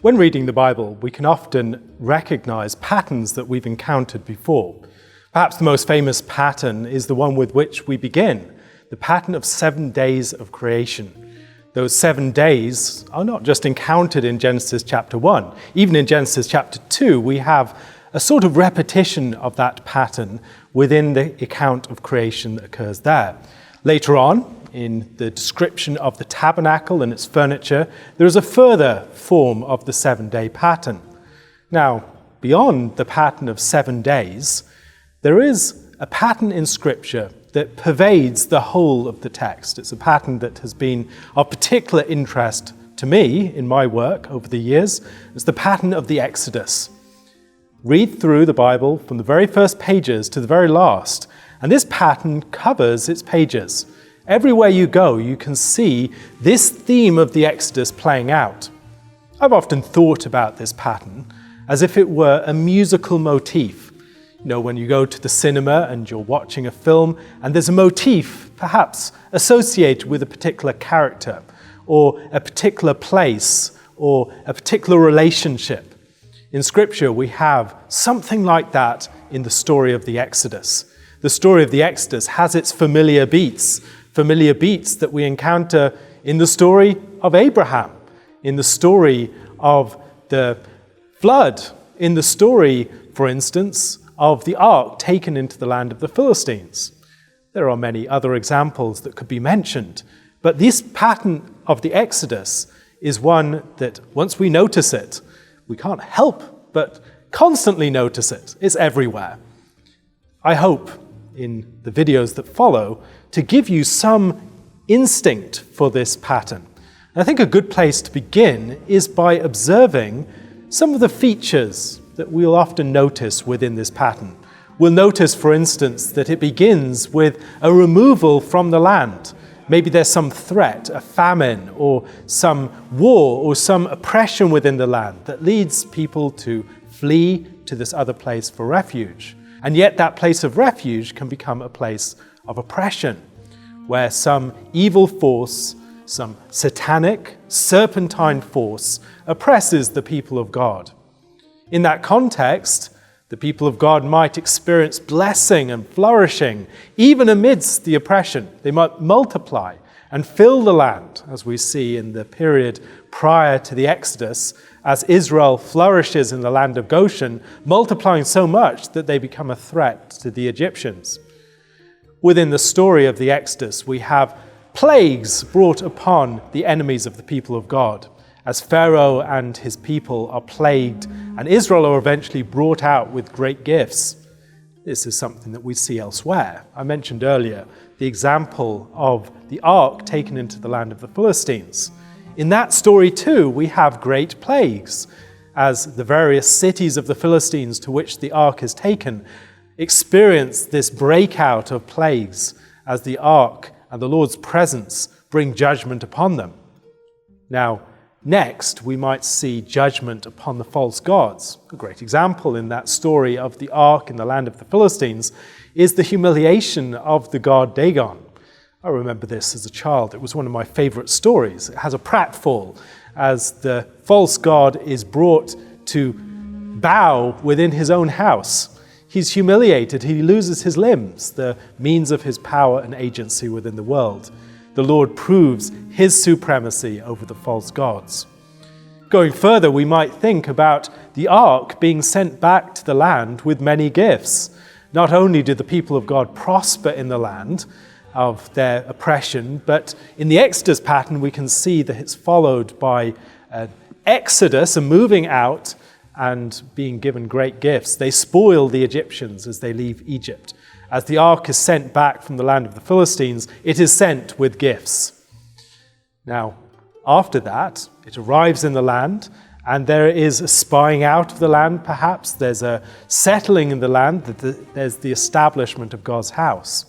When reading the Bible, we can often recognize patterns that we've encountered before. Perhaps the most famous pattern is the one with which we begin, the pattern of 7 days of creation. Those 7 days are not just encountered in Genesis chapter 1. Even in Genesis chapter 2, we have a sort of repetition of that pattern within the account of creation that occurs there. Later on, in the description of the tabernacle and its furniture, there is a further form of the 7-day pattern. Now, beyond the pattern of 7 days, there is a pattern in Scripture that pervades the whole of the text. It's a pattern that has been of particular interest to me in my work over the years. It's the pattern of the Exodus. Read through the Bible from the very first pages to the very last, and this pattern covers its pages. Everywhere you go, you can see this theme of the Exodus playing out. I've often thought about this pattern as if it were a musical motif. You know, when you go to the cinema and you're watching a film and there's a motif, perhaps associated with a particular character or a particular place or a particular relationship. In Scripture, we have something like that in the story of the Exodus. The story of the Exodus has its familiar beats that we encounter in the story of Abraham, in the story of the flood, in the story, for instance, of the ark taken into the land of the Philistines. There are many other examples that could be mentioned, but this pattern of the Exodus is one that once we notice it, we can't help but constantly notice it. It's everywhere. I hope in the videos that follow to give you some instinct for this pattern. And I think a good place to begin is by observing some of the features that we'll often notice within this pattern. We'll notice, for instance, that it begins with a removal from the land. Maybe there's some threat, a famine, or some war, or some oppression within the land that leads people to flee to this other place for refuge. And yet that place of refuge can become a place of oppression, where some evil force, some satanic, serpentine force oppresses the people of God. In that context, the people of God might experience blessing and flourishing, even amidst the oppression. They might multiply and fill the land, as we see in the period prior to the Exodus, as Israel flourishes in the land of Goshen, multiplying so much that they become a threat to the Egyptians. Within the story of the Exodus, we have plagues brought upon the enemies of the people of God, as Pharaoh and his people are plagued, and Israel are eventually brought out with great gifts. This is something that we see elsewhere. I mentioned earlier the example of the ark taken into the land of the Philistines. In that story too, we have great plagues, as the various cities of the Philistines to which the ark is taken experience this breakout of plagues as the ark and the Lord's presence bring judgment upon them. Now, next, we might see judgment upon the false gods. A great example in that story of the ark in the land of the Philistines is the humiliation of the god Dagon. I remember this as a child. It was one of my favorite stories. It has a pratfall as the false god is brought to bow within his own house. He's humiliated. He loses his limbs, the means of his power and agency within the world. The Lord proves his supremacy over the false gods. Going further, we might think about the ark being sent back to the land with many gifts. Not only did the people of God prosper in the land of their oppression, but in the Exodus pattern, we can see that it's followed by an exodus, a moving out, and being given great gifts. They spoil the Egyptians as they leave Egypt. As the ark is sent back from the land of the Philistines, it is sent with gifts. Now, after that, it arrives in the land, and there is a spying out of the land, perhaps. There's a settling in the land, there's the establishment of God's house.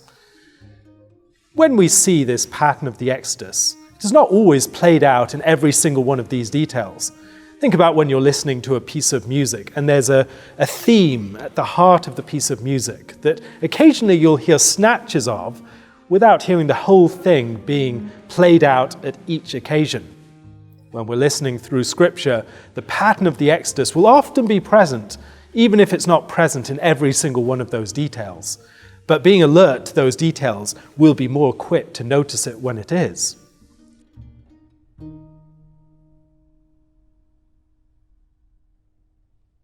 When we see this pattern of the Exodus, it is not always played out in every single one of these details. Think about when you're listening to a piece of music and there's a theme at the heart of the piece of music that occasionally you'll hear snatches of without hearing the whole thing being played out at each occasion. When we're listening through Scripture, the pattern of the Exodus will often be present, even if it's not present in every single one of those details. But being alert to those details, we'll be more equipped to notice it when it is.